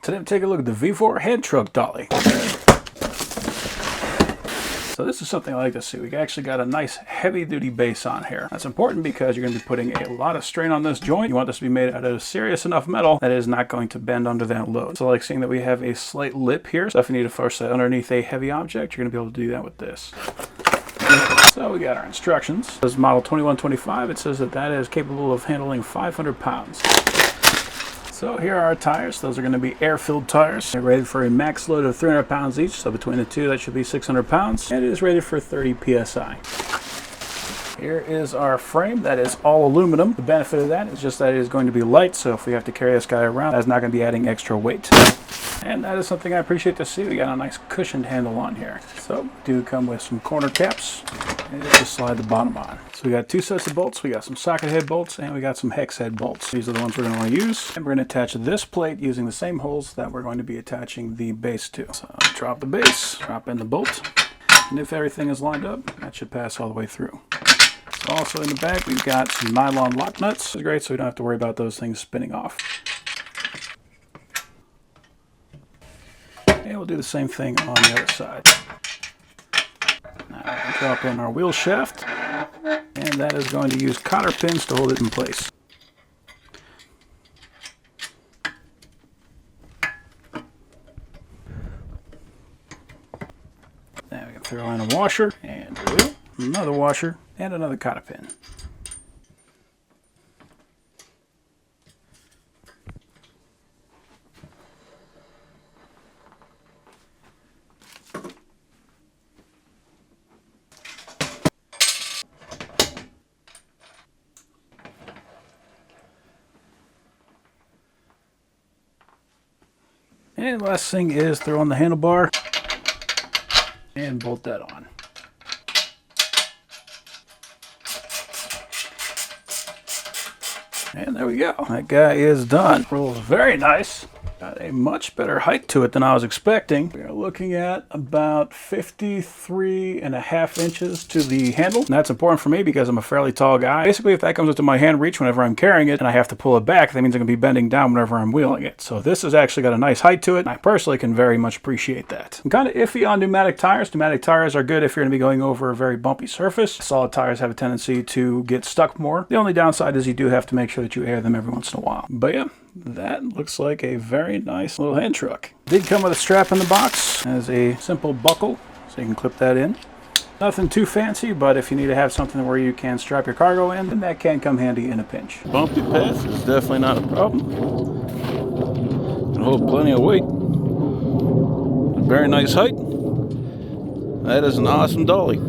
Today I'm taking a look at the VEVOR hand truck dolly. So this is something I like to see. We actually got a nice heavy duty base on here. That's important because you're going to be putting a lot of strain on this joint. You want this to be made out of serious enough metal that it is not going to bend under that load. So like seeing that we have a slight lip here. So if you need to force that underneath a heavy object, you're going to be able to do that with this. So we got our instructions. This is model 2125. It says that that is capable of handling 500 pounds. So here are our tires. Those are going to be air-filled tires. They're rated for a max load of 300 pounds each. So between the two, that should be 600 pounds. And it is rated for 30 PSI. Here is our frame. That is all aluminum. The benefit of that is just that it is going to be light. So if we have to carry this guy around, that's not going to be adding extra weight. And that is something I appreciate to see. We got a nice cushioned handle on here. So we do come with some corner caps. And just slide the bottom on. So we got two sets of bolts. We got some socket head bolts and we got some hex head bolts. These are the ones we're going to want to use. And we're going to attach this plate using the same holes that we're going to be attaching the base to. So drop the base, drop in the bolt. And if everything is lined up, that should pass all the way through. So also in the back, we've got some nylon lock nuts. It's great so we don't have to worry about those things spinning off. And we'll do the same thing on the other side. Now we can drop in our wheel shaft, and that is going to use cotter pins to hold it in place. Now we can throw in a washer, and another washer, and another cotter pin. And the last thing is throw on the handlebar and bolt that on. And there we go. That guy is done. Rolls very nice. Got a much better height to it than I was expecting. We are looking at about 53.5 inches to the handle. And that's important for me because I'm a fairly tall guy. Basically, if that comes into my hand reach whenever I'm carrying it and I have to pull it back, that means I'm going to be bending down whenever I'm wheeling it. So this has actually got a nice height to it. And I personally can very much appreciate that. I'm kind of iffy on pneumatic tires. Pneumatic tires are good if you're going to be going over a very bumpy surface. Solid tires have a tendency to get stuck more. The only downside is you do have to make sure that you air them every once in a while. But yeah, that looks like a very nice little hand truck. Did come with a strap in the box as a simple buckle, so you can clip that in. Nothing too fancy, but if you need to have something where you can strap your cargo in, then that can come handy in a pinch. Bumpy path is definitely not a problem. Can hold plenty of weight. Very nice height. That is an awesome dolly.